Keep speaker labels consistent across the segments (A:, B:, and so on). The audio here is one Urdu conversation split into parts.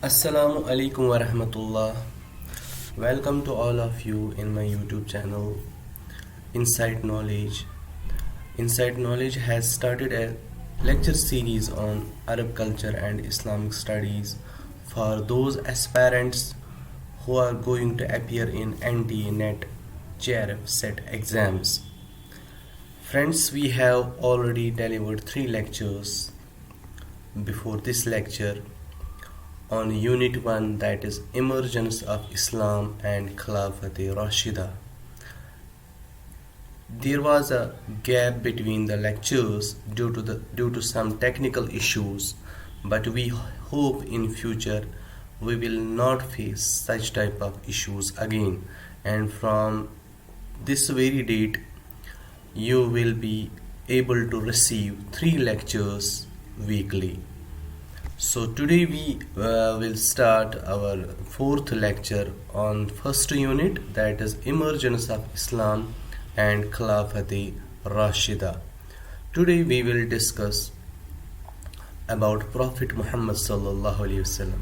A: Assalamu alaikum wa rahmatullah. Welcome to all of you in my YouTube channel Insight Knowledge. Insight Knowledge has started a lecture series on Arab culture and Islamic studies for those aspirants who are going to appear in NTA NET JRF set exams. Friends, we have already delivered 3 lectures before this lecture on Unit 1, that is Emergence of Islam and Khilafat-e-Rashida. There was a gap between the lectures due to some technical issues, but we hope in future we will not face such type of issues again, and from this very date you will be able to receive 3 lectures weekly. So today we will start our 4th lecture on first unit, that is Emergence of Islam and Khilafat-e-Rashida. Today we will discuss about Prophet Muhammad sallallahu alaihi wasallam.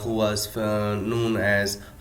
A: who was known as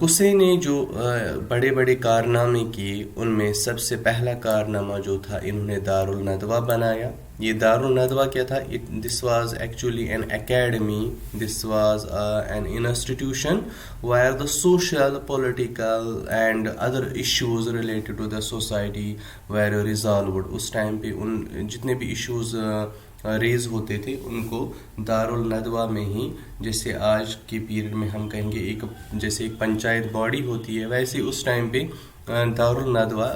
A: قصے نے جو بڑے بڑے کارنامے کیے ان میں سب سے پہلا کارنامہ جو تھا انہوں نے دارالندوہ بنایا. یہ دارالندوہ کیا تھا؟ This was actually an academy, this was an institution where the social political and other issues related to the society were resolved. اس ٹائم پہ ان جتنے بھی ایشوز ریز ہوتے تھے ان کو دارالندوہ میں ہی, جیسے آج کی پیریڈ میں ہم کہیں گے ایک جیسے ایک پنچایت باڈی ہوتی ہے, ویسے اس ٹائم پہ دارالندوہ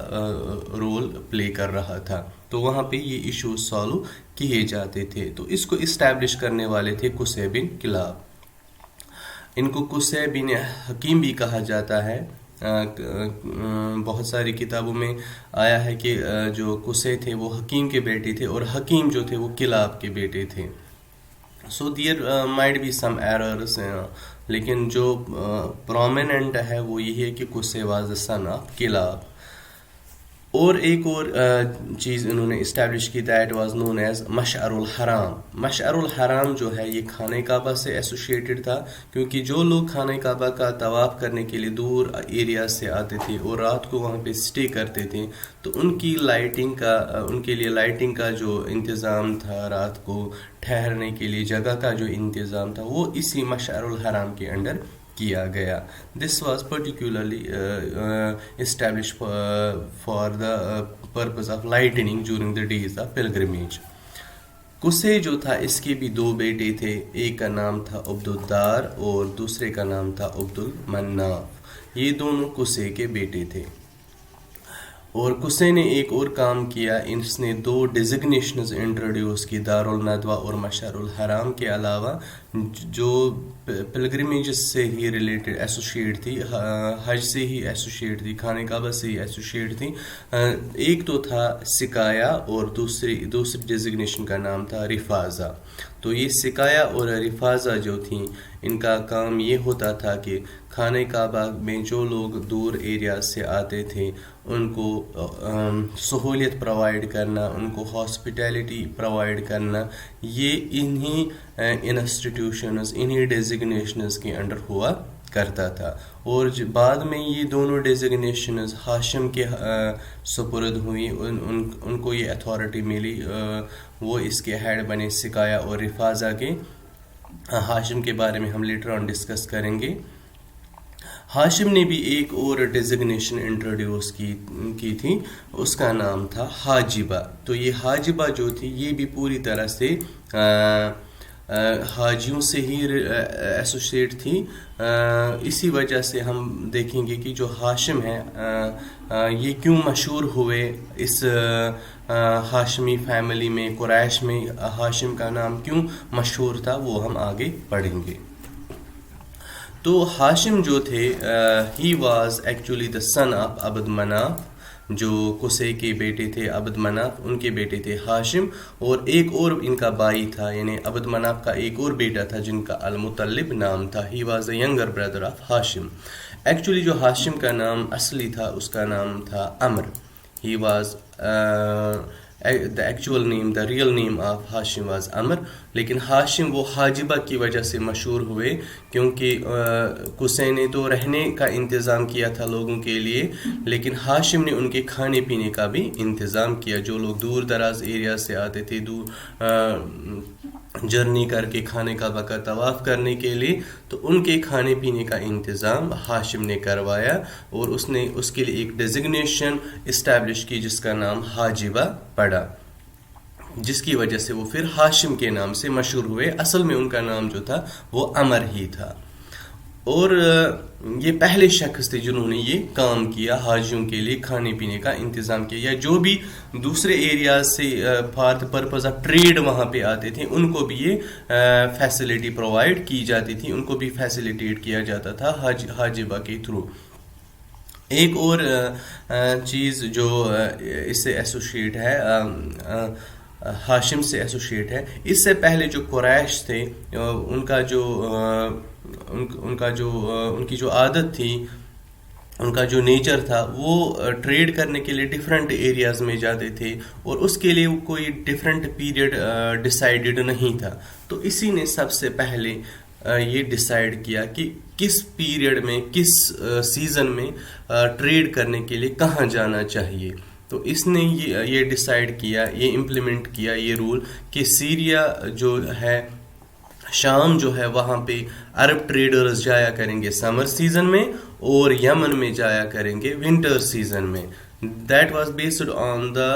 A: رول پلے کر رہا تھا. تو وہاں پہ یہ ایشوز سالو کیے جاتے تھے. تو اس کو اسٹیبلش کرنے والے تھے قصی بن کلاب. ان کو قصی بن حکیم بھی کہا جاتا ہے. بہت ساری کتابوں میں آیا ہے کہ جو قصی تھے وہ حکیم کے بیٹے تھے اور حکیم جو تھے وہ کلاب کے بیٹے تھے. So there might be some errors, لیکن جو پرومیننٹ ہے وہ یہ ہے کہ قصی واز دا سن آف کلاب. اور ایک اور چیز انہوں نے اسٹیبلش کی, دیٹ واز نون ایز مشعر الحرام. مشعر الحرام جو ہے یہ خانہ کعبہ سے ایسوسیٹڈ تھا, کیونکہ جو لوگ خانہ کعبہ کا طواف کرنے کے لیے دور ایریا سے آتے تھے اور رات کو وہاں پہ اسٹے کرتے تھے, تو ان کی لائٹنگ کا ان کے لیے لائٹنگ کا جو انتظام تھا, رات کو ٹھہرنے کے لیے جگہ کا جو انتظام تھا, وہ اسی مشعر الحرام کے انڈر کیا گیا. This was particularly establish for the purpose of lightning during the days of pilgrimage. قصی جو تھا اس کے بھی دو بیٹے تھے, ایک کا نام تھا عبدالدار اور دوسرے کا نام تھا عبدالمناف. یہ دونوں قصی کے بیٹے تھے. اور قصی نے ایک اور کام کیا, اس نے دو ڈیزگنیشنز انٹروڈیوس کی دارالندوہ اور مشعر الحرام کے علاوہ, جو پلگرمیجز سے ہی ریلیٹڈ ایسوسیٹ تھی, حج سے ہی ایسوسیٹ تھی, خانہ کعبہ سے ہی ایسوسیٹ تھی. ایک تو تھا سکایا اور دوسری ڈیزگنیشن کا نام تھا رفاظہ. تو یہ سکایا اور رفاظہ جو تھیں, ان کا کام یہ ہوتا تھا کہ خانہ کعبہ میں جو لوگ دور ایریا سے آتے تھے ان کو سہولیت پرووائڈ کرنا, ان کو ہاسپٹیلٹی پرووائڈ کرنا, یہ انہی انسٹیٹیوشنز انہی ڈیزگنیشنز کے انڈر ہوا کرتا تھا. اور بعد میں یہ دونوں ڈیزگنیشنز ہاشم کے سپرد ہوئی, ان کو یہ اتھارٹی ملی, وہ اس کے ہیڈ بنے سکایا اور رفاظہ کے. ہاشم کے بارے میں ہم لیٹر آن ڈسکس کریں گے. ہاشم نے بھی ایک اور ڈیزگنیشن انٹروڈیوس کی تھی, اس کا نام تھا حاجبہ. تو یہ حاجبہ جو تھی یہ بھی پوری طرح سے حاجیوں سے ہی ایسوسیٹ تھی. اسی وجہ سے ہم دیکھیں گے کہ جو ہاشم ہے یہ کیوں مشہور ہوئے اس ہاشمی فیملی میں, قریش میں ہاشم کا نام کیوں مشہور تھا, وہ ہم آگے پڑھیں گے. تو ہاشم جو تھے he was actually the son of Abd Manaf. جو قصی کے بیٹے تھے عبد مناف, ان کے بیٹے تھے ہاشم, اور ایک اور ان کا بھائی تھا, یعنی عبد مناف کا ایک اور بیٹا تھا جن کا المطلب نام تھا. He was the younger brother of Hashim. Actually جو ہاشم کا نام اصلی تھا اس کا نام تھا عمر. He was the actual name, the real name of ہاشم was عمر. لیکن ہاشم وہ حاجبہ کی وجہ سے مشہور ہوئے, کیونکہ قصی نے تو رہنے کا انتظام کیا تھا لوگوں کے لیے, لیکن ہاشم نے ان کے کھانے پینے کا بھی انتظام کیا. جو لوگ دور دراز ایریا سے آتے تھے, جرنی کر کے خانہ کعبہ کا طواف کرنے کے لیے, تو ان کے کھانے پینے کا انتظام ہاشم نے کروایا, اور اس نے اس کے لیے ایک ڈیزگنیشن اسٹیبلش کی جس کا نام حاجبہ پڑا, جس کی وجہ سے وہ پھر ہاشم کے نام سے مشہور ہوئے. اصل میں ان کا نام جو تھا وہ عمر ہی تھا. اور یہ پہلے شخص تھے جنہوں نے یہ کام کیا, حاجیوں کے لیے کھانے پینے کا انتظام کیا, یا جو بھی دوسرے ایریاز سے for the purpose of trade وہاں پہ آتے تھے ان کو بھی یہ فیسلٹی پرووائڈ کی جاتی تھی, ان کو بھی فیسلیٹیٹ کیا جاتا تھا حاجبہ کے تھرو. ایک اور چیز جو اس سے ایسوسیٹ ہے, ہاشم سے ایسوسیٹ ہے, اس سے پہلے جو قریش تھے ان کی جو عادت تھی, ان کا جو نیچر تھا, وہ ٹریڈ کرنے کے لیے ڈیفرنٹ ایریاز میں جاتے تھے, اور اس کے لیے کوئی ڈیفرنٹ پیریڈ ڈیسائیڈڈ نہیں تھا. تو اسی نے سب سے پہلے یہ ڈیسائیڈ کیا کہ کس پیریڈ میں کس سیزن میں ٹریڈ کرنے کے لیے کہاں جانا چاہیے. تو اس نے یہ ڈیسائیڈ کیا, یہ امپلیمنٹ کیا یہ رول کہ سیریا جو ہے شام جو ہے وہاں پہ عرب ٹریڈرز جایا کریں گے سمر سیزن میں اور یمن میں جایا کریں گے ونٹر سیزن میں. That was based on the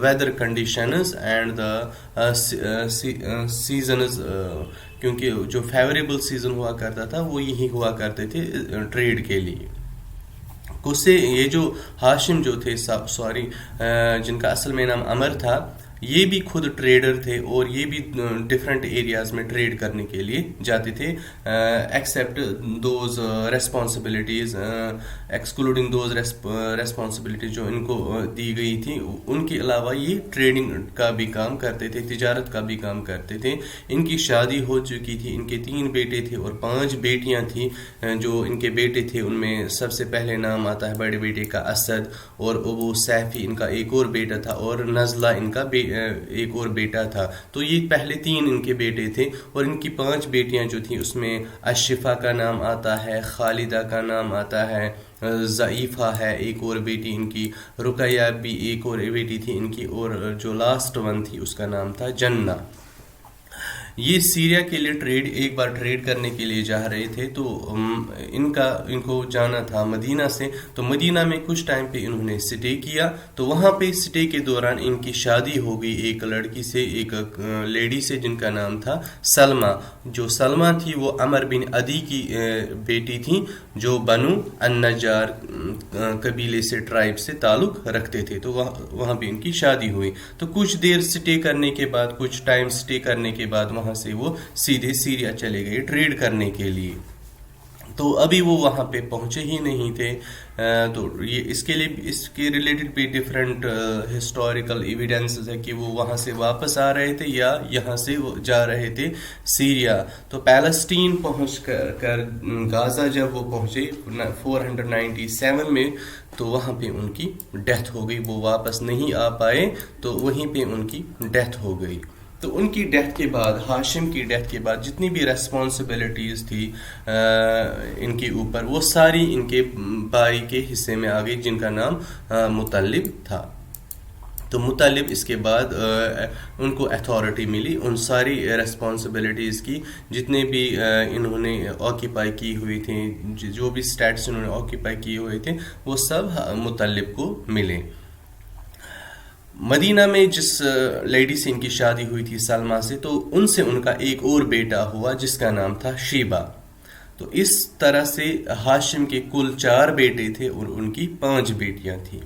A: weather conditions and the seasons, کیونکہ جو فیوریبل سیزن ہوا کرتا تھا وہ یہی ہوا کرتے تھے ٹریڈ کے لیے. اس سے یہ جو ہاشم جو تھے جن کا اصل میں نام عمر تھا, یہ بھی خود ٹریڈر تھے اور یہ بھی ڈفرینٹ ایریاز میں ٹریڈ کرنے کے لیے جاتے تھے, accept those responsibilities, excluding those responsibilities جو ان کو دی گئی تھی. ان کے علاوہ یہ ٹریڈنگ کا بھی کام کرتے تھے, تجارت کا بھی کام کرتے تھے. ان کی شادی ہو چکی تھی, ان کے 3 بیٹے تھے اور 5 بیٹیاں تھیں. جو ان کے بیٹے تھے ان میں سب سے پہلے نام آتا ہے بڑے بیٹے کا اسد, اور ابو سیفی ان کا ایک اور بیٹا تھا, اور نزلہ ان کا ایک اور بیٹا تھا. تو یہ پہلے 3 ان کے بیٹے تھے, اور ان کی 5 بیٹیاں جو تھیں اس میں اشفا کا نام آتا ہے, خالدہ کا نام آتا ہے, ضعیفہ ہے ایک اور بیٹی ان کی, رقیہ بھی ایک اور بیٹی تھی ان کی, اور جو لاسٹ ون تھی اس کا نام تھا جنہ. یہ سیریا کے لیے ایک بار ٹریڈ کرنے کے لیے جا رہے تھے. تو ان کو جانا تھا مدینہ سے. تو مدینہ میں کچھ ٹائم پہ انہوں نے سٹے کیا. تو وہاں پہ سٹے کے دوران ان کی شادی ہو گئی ایک لڑکی سے, ایک لیڈی سے جن کا نام تھا سلمہ. جو سلمہ تھی وہ عمر بن عدی کی بیٹی تھی, جو بنو النجار قبیلے سے, ٹرائب سے تعلق رکھتے تھے. تو وہاں پہ ان کی شادی ہوئی. تو کچھ دیر سٹے کرنے کے بعد, کچھ ٹائم سٹے کرنے کے بعد وہاں سے وہ سیدھے سیریا چلے گئے ٹریڈ کرنے کے لیے. تو ابھی وہ وہاں پہ پہنچے ہی نہیں تھے. تو یہ اس کے ریلیٹڈ بھی ڈفرینٹ ہسٹوریکل ایویڈنسز ہے کہ وہ وہاں سے واپس آ رہے تھے یا یہاں سے وہ جا رہے تھے سیریا. تو پیلسٹین پہنچ کر غازہ جب وہ پہنچے 497 میں, تو وہاں پہ ان کی ڈیتھ ہو گئی. وہ واپس نہیں آ پائے, تو وہیں پہ ان کی ڈیتھ ہو گئی. تو ان کی ڈیتھ کے بعد, ہاشم کی ڈیتھ کے بعد, جتنی بھی ریسپانسبلٹیز تھی ان کے اوپر, وہ ساری ان کے بھائی کے حصے میں آ گئی جن کا نام مطلب تھا. تو مطلب اس کے بعد ان کو اتھارٹی ملی ان ساری ریسپانسبلٹیز کی, جتنے بھی انہوں نے آکیپائی کی ہوئی تھیں, جو بھی اسٹیٹس انہوں نے آکیپائی کیے ہوئے تھے وہ سب مطلب کو ملے. مدینہ میں جس لیڈی سے ان کی شادی ہوئی تھی سلمہ سے, تو ان سے ان کا ایک اور بیٹا ہوا جس کا نام تھا شیبہ. تو اس طرح سے ہاشم کے کل 4 بیٹے تھے اور ان کی 5 بیٹیاں تھیں.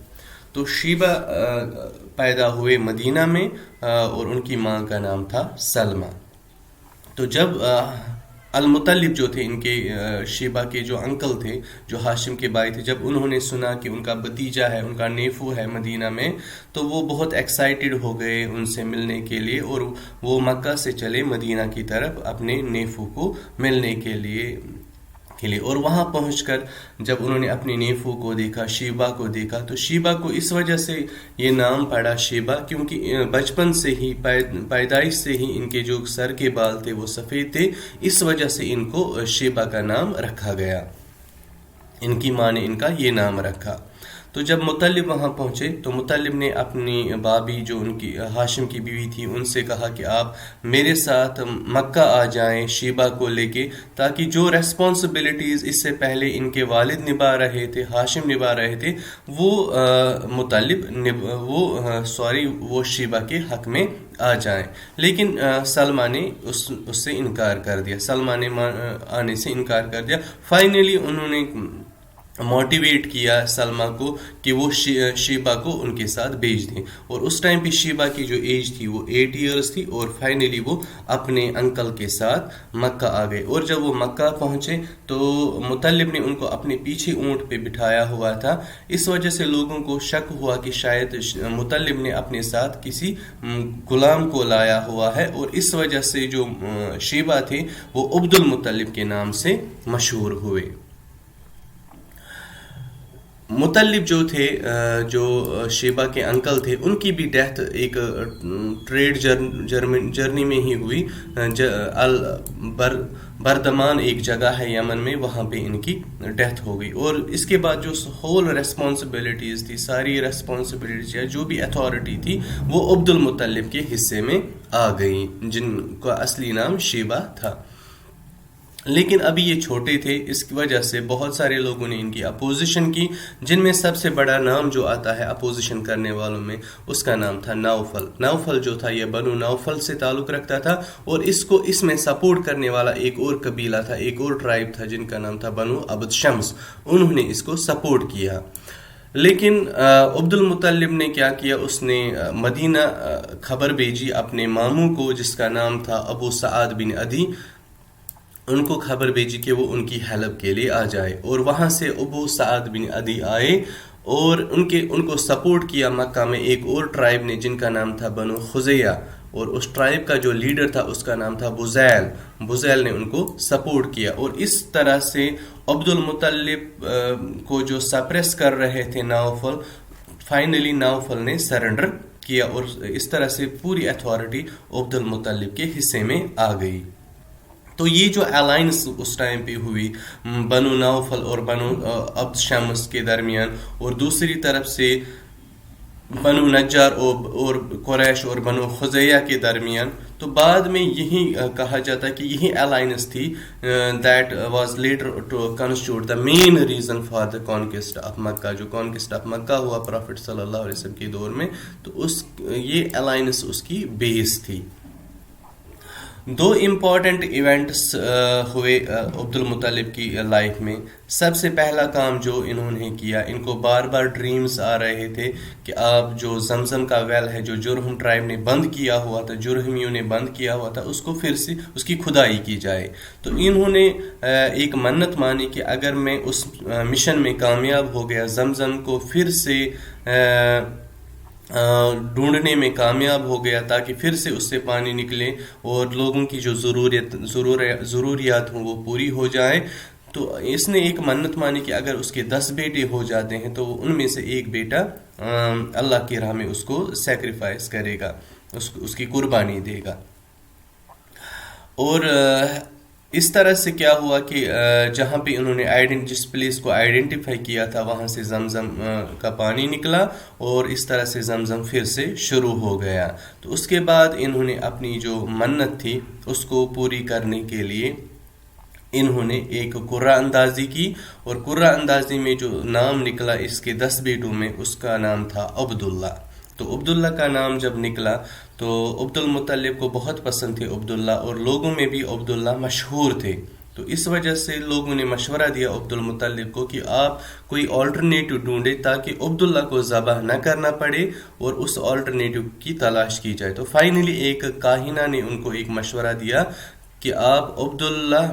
A: تو شیبہ پیدا ہوئے مدینہ میں اور ان کی ماں کا نام تھا سلمہ. تو جب المطلب جو تھے ان کے شیبہ کے جو انکل تھے, جو ہاشم کے بھائی تھے, جب انہوں نے سنا کہ ان کا بھتیجا ہے, ان کا نیفو ہے مدینہ میں, تو وہ بہت ایکسائٹڈ ہو گئے ان سے ملنے کے لیے, اور وہ مکہ سے چلے مدینہ کی طرف اپنے نیفو کو ملنے کے لیے. اور وہاں پہنچ کر جب انہوں نے اپنے نیفو کو دیکھا, شیبہ کو دیکھا, تو شیبہ کو اس وجہ سے یہ نام پڑا شیبہ کیونکہ بچپن سے ہی, پیدائش سے ہی ان کے جو سر کے بال تھے وہ سفید تھے, اس وجہ سے ان کو شیبہ کا نام رکھا گیا. ان کی ماں نے ان کا یہ نام رکھا. تو جب مطلب وہاں پہنچے تو مطلب نے اپنی بابی جو ان کی ہاشم کی بیوی تھی ان سے کہا کہ آپ میرے ساتھ مکہ آ جائیں شیبہ کو لے کے, تاکہ جو ریسپانسبلٹیز اس سے پہلے ان کے والد نبھا رہے تھے, ہاشم نبھا رہے تھے, وہ شیبہ کے حق میں آ جائیں. لیکن سلمہ نے اس سے انکار کر دیا, سلمہ نے آنے سے انکار کر دیا. فائنلی انہوں نے موٹیویٹ کیا سلمہ کو کہ وہ شیبہ کو ان کے ساتھ بھیج دیں. اور اس ٹائم پہ شیبہ کی جو ایج تھی وہ 8 ایئرس تھی, اور فائنلی وہ اپنے انکل کے ساتھ مکہ آ گئے. اور جب وہ مکہ پہنچے تو مطلب نے ان کو اپنے پیچھے اونٹ پہ بٹھایا ہوا تھا. اس وجہ سے لوگوں کو شک ہوا کہ شاید مطلب نے اپنے ساتھ کسی غلام کو لایا ہوا ہے, اور اس وجہ سے جو شیبہ تھے وہ عبد المطلب کے نام سے مشہور ہوئے. مطلب جو تھے جو شیبہ کے انکل تھے ان کی بھی ڈیتھ ایک ٹریڈ جرنی میں ہی ہوئی. بردمان ایک جگہ ہے یمن میں, وہاں پہ ان کی ڈیتھ ہو گئی. اور اس کے بعد جو ہول ریسپانسبلٹیز تھی, ساری ریسپانسبلٹیز یا جو بھی اتھارٹی تھی وہ عبد المطلب کے حصے میں آ گئی, جن کا اصلی نام شیبہ تھا. لیکن ابھی یہ چھوٹے تھے, اس کی وجہ سے بہت سارے لوگوں نے ان کی اپوزیشن کی, جن میں سب سے بڑا نام جو آتا ہے اپوزیشن کرنے والوں میں اس کا نام تھا نوفل. نوفل جو تھا یہ بنو نوفل سے تعلق رکھتا تھا, اور اس میں سپورٹ کرنے والا ایک اور قبیلہ تھا, ایک اور ٹرائب تھا جن کا نام تھا بنو عبد شمس. انہوں نے اس کو سپورٹ کیا. لیکن عبد المطلب نے کیا کیا, اس نے مدینہ خبر بھیجی اپنے ماموں کو جس کا نام تھا ابو سعد بن عدی. ان کو خبر بھیجی کہ وہ ان کی ہیلپ کے لیے آ جائے, اور وہاں سے ابو سعد بن عدی آئے اور ان کو سپورٹ کیا مکہ میں ایک اور ٹرائب نے جن کا نام تھا بنو خزیہ, اور اس ٹرائب کا جو لیڈر تھا اس کا نام تھا بزیل. بزیل نے ان کو سپورٹ کیا, اور اس طرح سے عبد المطلب کو جو سپریس کر رہے تھے نوفل, فائنلی نوفل نے سرنڈر کیا, اور اس طرح سے پوری اتھارٹی عبد المطلب کے حصے میں آ گئی. تو یہ جو الائنس اس ٹائم پہ ہوئی بنو نوفل اور بنو عبد شمس کے درمیان, اور دوسری طرف سے بنو نجار اور قریش اور بنو خزیہ کے درمیان, تو بعد میں یہی کہا جاتا ہے کہ یہی الائنس تھی that was later to constitute the main reason for the conquest of Mecca. جو کانکویسٹ آف مکہ ہوا پرافٹ صلی اللہ علیہ وسلم کے دور میں, تو یہ الائنس اس کی بیس تھی. دو امپورٹنٹ ایونٹس ہوئے عبد المطلب کی لائف میں. سب سے پہلا کام جو انہوں نے کیا, ان کو بار بار ڈریمز آ رہے تھے کہ آپ جو زمزم کا ویل ہے جو جرہم ٹرائب نے بند کیا ہوا تھا, جرہمیوں نے بند کیا ہوا تھا, اس کو پھر سے اس کی کھدائی کی جائے. تو انہوں نے ایک منت مانی کہ اگر میں اس مشن میں کامیاب ہو گیا, زمزم کو پھر سے ڈھونڈنے میں کامیاب ہو گیا تاکہ پھر سے اس سے پانی نکلے اور لوگوں کی جو ضروریات ہوں وہ پوری ہو جائیں, تو اس نے ایک منت مانی کہ اگر اس کے 10 بیٹے ہو جاتے ہیں تو ان میں سے ایک بیٹا اللہ کی راہ میں اس کو سیکریفائس کرے گا, اس کی قربانی دے گا. اور اس طرح سے کیا ہوا کہ جہاں پہ انہوں نے جس پلیس کو آئیڈینٹیفائی کیا تھا وہاں سے زمزم کا پانی نکلا, اور اس طرح سے زمزم پھر سے شروع ہو گیا. تو اس کے بعد انہوں نے اپنی جو منت تھی اس کو پوری کرنے کے لیے انہوں نے ایک قرہ اندازی کی, اور قرہ اندازی میں جو نام نکلا اس کے 10 بیٹوں میں, اس کا نام تھا عبداللہ. تو عبداللہ کا نام جب نکلا تو عبد المطلب کو بہت پسند تھے عبداللہ, اور لوگوں میں بھی عبداللہ مشہور تھے. تو اس وجہ سے لوگوں نے مشورہ دیا عبد المطلب کو کہ آپ کوئی آلٹرنیٹو ڈھونڈے تاکہ عبداللہ کو ذبح نہ کرنا پڑے, اور اس آلٹرنیٹو کی تلاش کی جائے. تو فائنلی ایک کاہنہ نے ان کو ایک مشورہ دیا کہ آپ عبداللہ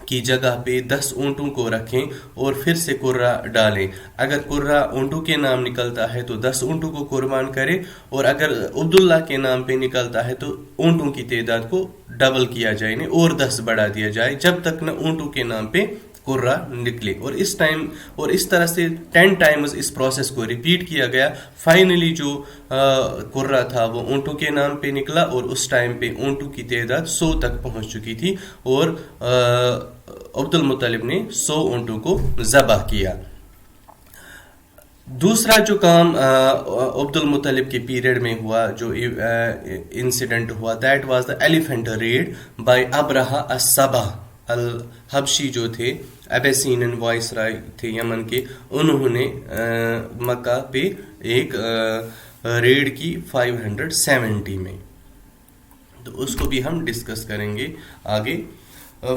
A: کی جگہ پہ 10 اونٹوں کو رکھیں اور پھر سے قرہ ڈالیں. اگر قرہ اونٹوں کے نام نکلتا ہے تو 10 اونٹوں کو قربان کرے, اور اگر عبداللہ کے نام پہ نکلتا ہے تو اونٹوں کی تعداد کو ڈبل کیا جائے, اور 10 بڑھا دیا جائے جب تک نہ اونٹوں کے نام پہ قرہ نکلے. اور اس طرح سے 10 ٹائمز اس پروسیس کو ریپیٹ کیا گیا. فائنلی جو قرہ تھا وہ اونٹوں کے نام پہ نکلا, اور اس ٹائم پہ اونٹوں کی تعداد 100 تک پہنچ چکی تھی, اور عبد المطلب نے 100 اونٹوں کو ذبح کیا. دوسرا جو کام عبد المطلب کے پیریڈ میں ہوا, جو انسیڈنٹ ہوا, that was the elephant raid by ابرہا الصبح الحبشی. جو تھے ابیسینین وائس رائے تھے یمن کے, انہوں نے مکہ پہ ایک ریڈ کی 570 میں. تو اس کو بھی ہم ڈسکس کریں گے آگے.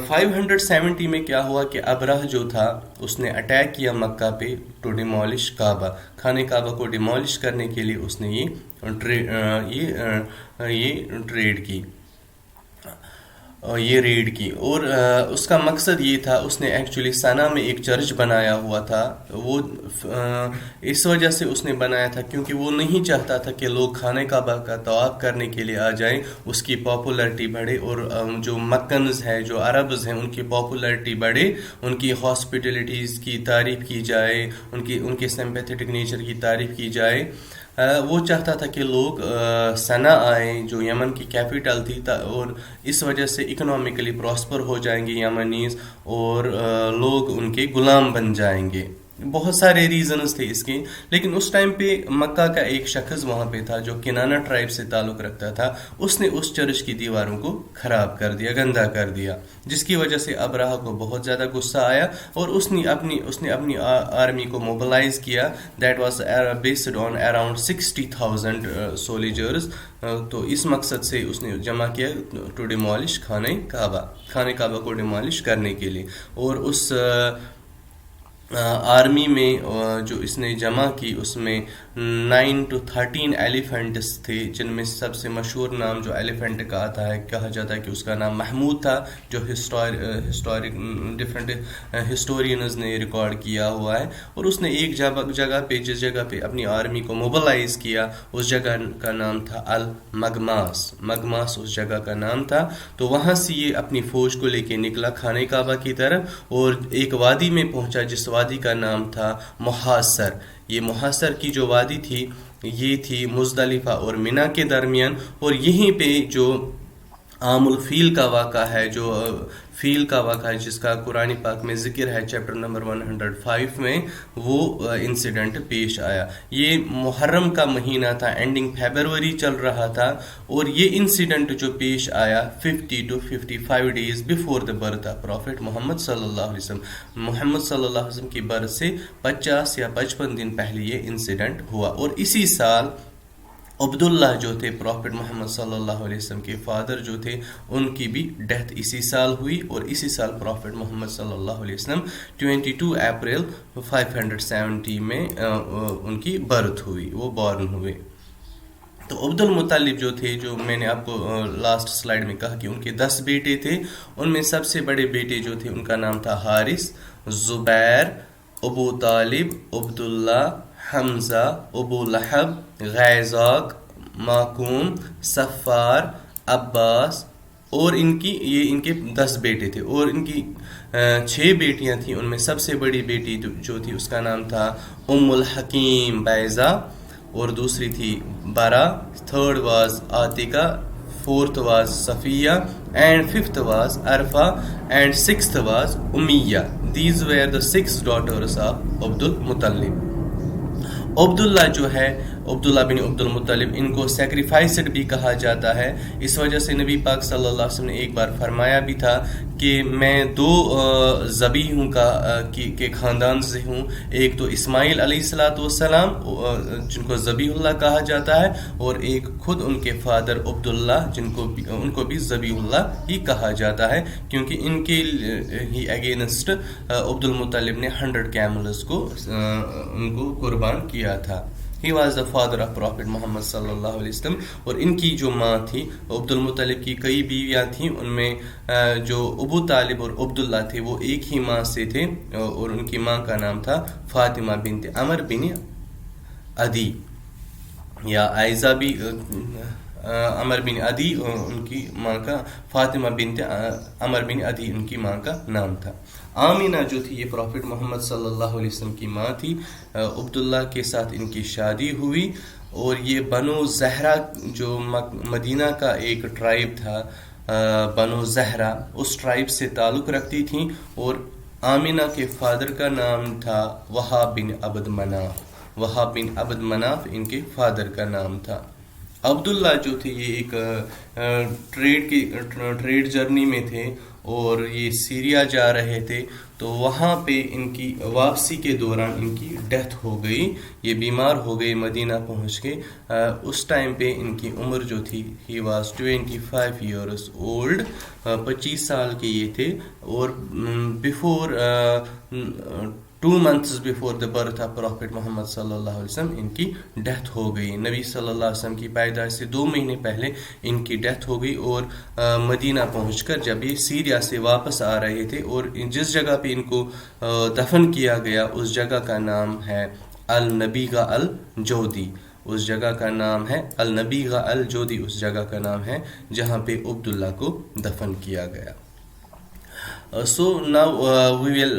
A: 570 میں کیا ہوا کہ ابرہ جو تھا اس نے اٹیک کیا مکہ پہ ٹو ڈیمولش کعبہ. خانہ کعبہ کو ڈیمولش کرنے کے لیے اس نے یہ ٹریڈ کی. یہ ریڈ کی، اور اس کا مقصد یہ تھا، اس نے ایکچولی سنا میں ایک چرچ بنایا ہوا تھا. وہ اس وجہ سے اس نے بنایا تھا کیونکہ وہ نہیں چاہتا تھا کہ لوگ خانہ کعبہ کا طواف کرنے کے لیے آ جائیں، اس کی پاپولرٹی بڑھے، اور جو مکنز ہیں، جو عربز ہیں، ان کی پاپولرٹی بڑھے، ان کی ہاسپٹیلٹیز کی تعریف کی جائے، ان کے سمپیتھیٹک نیچر کی تعریف کی جائے. وہ چاہتا تھا کہ لوگ سنا آئیں جو یمن کی کیپٹل تھی، اور اس وجہ سے اکنامکلی پراسپر ہو جائیں گے یمنیز، اور لوگ ان کے غلام بن جائیں گے. بہت سارے ریزنز تھے اس کے، لیکن اس ٹائم پہ مکہ کا ایک شخص وہاں پہ تھا جو کنانہ ٹرائب سے تعلق رکھتا تھا. اس نے اس چرچ کی دیواروں کو خراب کر دیا، گندا کر دیا، جس کی وجہ سے ابراہ کو بہت زیادہ غصہ آیا، اور اس نے اپنی آرمی کو موبلائز کیا. That was based on around 60,000 soldiers. تو اس مقصد سے اس نے جمع کیا ٹو ڈیمالش خانہ کعبہ کو ڈیمالش کرنے کے لیے. اور اس آرمی میں جو اس نے جمع کی، اس میں 9 to 13 ایلیفینٹس تھے، جن میں سب سے مشہور نام جو ایلیفینٹ کا آتا ہے، کہا جاتا ہے کہ اس کا نام محمود تھا، جو ڈفرینٹ ہسٹورینز نے ریکارڈ کیا ہوا ہے. اور اس نے ایک جگہ پہ، جس جگہ پہ اپنی آرمی کو موبلائز کیا، اس جگہ کا نام تھا مگماس اس جگہ کا نام تھا. تو وہاں سے یہ اپنی فوج کو لے کے نکلا خانہ کعبہ کی طرف، اور ایک وادی میں پہنچا جس وادی کا نام تھا محاصر. یہ محاصر کی جو وادی تھی، یہ تھی مزدلفہ اور منا کے درمیان. اور یہیں پہ جو عام الفیل کا واقعہ ہے، جو فیل کا واقعہ ہے، جس کا قرآن پاک میں ذکر ہے چیپٹر نمبر 105 میں، وہ انسیڈنٹ پیش آیا. یہ محرم کا مہینہ تھا، اینڈنگ فیبروری چل رہا تھا، اور یہ انسیڈنٹ جو پیش آیا 50 to 55 days before the birth of prophet محمد صلی اللہ علیہ وسلم. محمد صلی اللہ علیہ وسلم کی برتھ سے 50 یا 55 دن پہلے یہ انسیڈنٹ ہوا. اور اسی سال عبداللہ جو تھے پروفٹ محمد صلی اللہ علیہ وسلم کے فادر جو تھے، ان کی بھی ڈیتھ اسی سال ہوئی. اور اسی سال پروفٹ محمد صلی اللہ علیہ وسلم 22 اپریل 570 میں ان کی برتھ ہوئی، وہ بورن ہوئے. تو عبد المطلب جو تھے، جو میں نے آپ کو لاسٹ سلائیڈ میں کہا کہ ان کے 10 بیٹے تھے، ان میں سب سے بڑے بیٹے جو تھے ان کا نام تھا حارث، زبیر، ابو طالب، عبداللہ، حمزہ، ابو لہب، غیظاق، ماکوم، صفار، عباس. اور ان کے 10 بیٹے تھے، اور ان کی 6 بیٹیاں تھیں. ان میں سب سے بڑی بیٹی جو تھی اس کا نام تھا ام الحکیم بیضہ، اور دوسری تھی برا، تھرڈ واز عاتقہ، فورتھ واز صفیہ، اینڈ ففتھ واز عرفہ، اینڈ سکستھ واز امیہ. These were the 6 daughters of عبد المطلب. عبداللہ جو ہے، عبداللہ بن عبد المطلب، ان کو سیکریفائسڈ بھی کہا جاتا ہے. اس وجہ سے نبی پاک صلی اللہ علیہ وسلم نے ایک بار فرمایا بھی تھا کہ میں 2 ذبیحوں کے خاندان سے ہوں. ایک تو اسماعیل علیہ السلام جن کو ذبیح اللہ کہا جاتا ہے، اور ایک خود ان کے فادر عبداللہ ان کو بھی ذبیح اللہ ہی کہا جاتا ہے، کیونکہ ان کے ہی اگینسٹ عبد المطلب نے 100 camels کو ان کو قربان کیا تھا. He was the father of Prophet محمد صلی اللہ علیہ وسلم. اور ان کی جو ماں تھی، عبد المطلب کی کئی بیویاں تھیں، ان میں جو ابو طالب اور عبداللہ تھے وہ ایک ہی ماں سے تھے، اور ان کی ماں کا نام تھا فاطمہ بنت عمر بن عدی، یا عائزہ بھی عمر بن عدی ان کی ماں کا، فاطمہ بنت عمر بن عدی ان کی ماں کا نام تھا. آمینہ جو تھی یہ پروفٹ محمد صلی اللہ علیہ وسلم کی ماں تھی. عبداللہ کے ساتھ ان کی شادی ہوئی، اور یہ بنو زہرہ جو مدینہ کا ایک ٹرائب تھا، بنو زہرہ، اس ٹرائب سے تعلق رکھتی تھیں. اور آمینہ کے فادر کا نام تھا وہاب بن عبد مناف ان کے فادر کا نام تھا. عبداللہ جو تھے یہ ایک ٹریڈ جرنی میں تھے، اور یہ سیریا جا رہے تھے. تو وہاں پہ ان کی واپسی کے دوران ان کی ڈیتھ ہو گئی، یہ بیمار ہو گئی مدینہ پہنچ کے. اس ٹائم پہ ان کی عمر جو تھی، ہی واز 25 years old، 25 سال کے یہ تھے. اور before 2 months before the birth of Prophet Muhammad sallallahu alaihi wasallam ان کی ڈیتھ ہو گئی. نبی صلی اللہ علیہ وسلم کی پیدائش سے 2 مہینے پہلے ان کی ڈیتھ ہو گئی. اور مدینہ پہنچ کر جب یہ سیریا سے واپس آ رہے تھے اور جس جگہ پہ ان کو دفن کیا گیا اس جگہ کا نام ہے النبیغہ الجودی. اس جگہ کا نام ہے النبیغہ الجودی. اس جگہ کا نام ہے جہاں پہ عبداللہ کو دفن کیا گیا. So now we will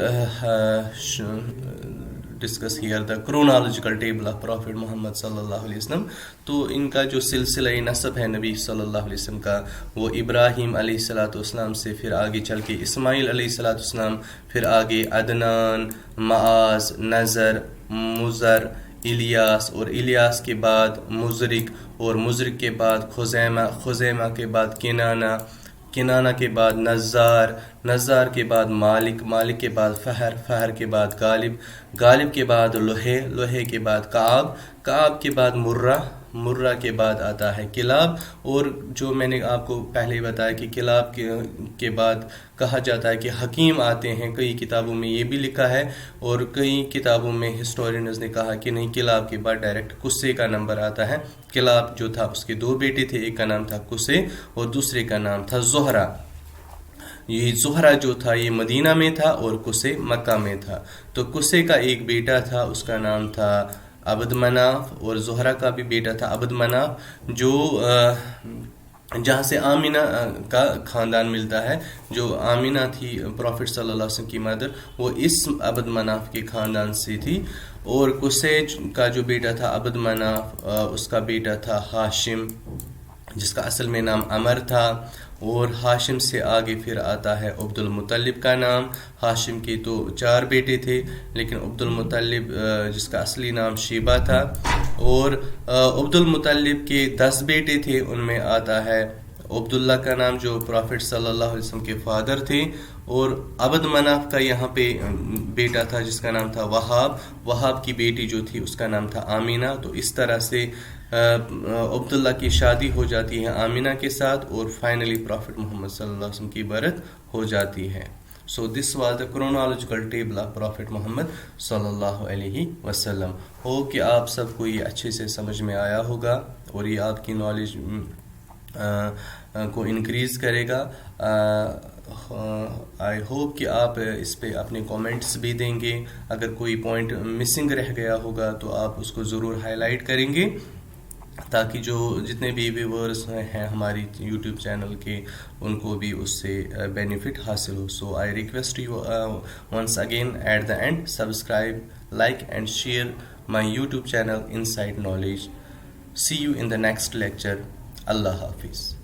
A: discuss here the chronological table of Prophet Muhammad sallallahu alaihi wasallam. تو ان کا جو سلسلہ نسب ہے نبی صلی اللہ علیہ وسلم کا وہ ابراہیم علیہ الصلوۃ والسلام سے پھر آگے چل کے اسماعیل علیہ الصلوۃ والسلام، پھر آگے عدنان، معاذ، نذر، مزر، الیاس، اور الیاس کے بعد مزرک، اور مزرک کے بعد خزیمہ، خزیمہ کے بعد کنانہ، کنانہ کے بعد نزار، نزار کے بعد مالک، مالک کے بعد فہر، فہر کے بعد غالب، غالب کے بعد لوہے، لوہے کے بعد کعب، کعب کے بعد مرہ، مرہ کے بعد آتا ہے کلاب. اور جو میں نے آپ کو پہلے بتایا کہ کلاب کے بعد کہا جاتا ہے کہ حکیم آتے ہیں. کئی کتابوں میں یہ بھی لکھا ہے اور کئی کتابوں میں ہسٹورینز نے کہا کہ نہیں، کلاب کے بعد ڈائریکٹ قصے کا نمبر آتا ہے. کلاب جو تھا اس کے 2 بیٹے تھے، ایک کا نام تھا قصے اور دوسرے کا نام تھا زہرہ. یہ زہرہ جو تھا یہ مدینہ میں تھا اور قصے مکہ میں تھا. تو قصے کا ایک بیٹا تھا، اس کا نام تھا عبد مناف، اور زہرہ کا بھی بیٹا تھا عبد مناف، جو جہاں سے آمینہ کا خاندان ملتا ہے. جو آمینہ تھی پروفٹ صلی اللہ علیہ وسلم کی مدر، وہ اس عبد مناف کے خاندان سے تھی. اور قصے کا جو بیٹا تھا عبد مناف، اس کا بیٹا تھا ہاشم، جس کا اصل میں نام عمر تھا. اور ہاشم سے آگے پھر آتا ہے عبد المطلب کا نام. ہاشم کے تو 4 بیٹے تھے، لیکن عبد المطلب جس کا اصلی نام شیبہ تھا. اور عبد المطلب کے 10 بیٹے تھے، ان میں آتا ہے عبداللہ کا نام جو پروفٹ صلی اللہ علیہ وسلم کے فادر تھے. اور عبد مناف کا یہاں پہ بیٹا تھا جس کا نام تھا وہاب، وہاب کی بیٹی جو تھی اس کا نام تھا آمینہ. تو اس طرح سے عبداللہ کی شادی ہو جاتی ہے آمینہ کے ساتھ، اور فائنلی پروفٹ محمد صلی اللہ علیہ وسلم کی برت ہو جاتی ہے. So this was the chronological table of Prophet Muhammad صلی اللہ علیہ وسلم. ہو کہ آپ سب کو یہ اچھے سے سمجھ میں آیا ہوگا اور یہ آپ کی نالج کو انکریز کرے گا. آئی ہوپ کہ آپ اس پہ اپنے کومنٹس بھی دیں گے. اگر کوئی پوائنٹ مسنگ رہ گیا ہوگا تو آپ اس کو ضرور ہائی لائٹ کریں گے، تاکہ جو جتنے بھی ویورز ہیں ہماری یوٹیوب چینل کے ان کو بھی اس سے بینیفٹ حاصل ہو. So I request you once again at the end subscribe, like and share my YouTube channel Inside Knowledge. See you in the next lecture. Allah Hafiz.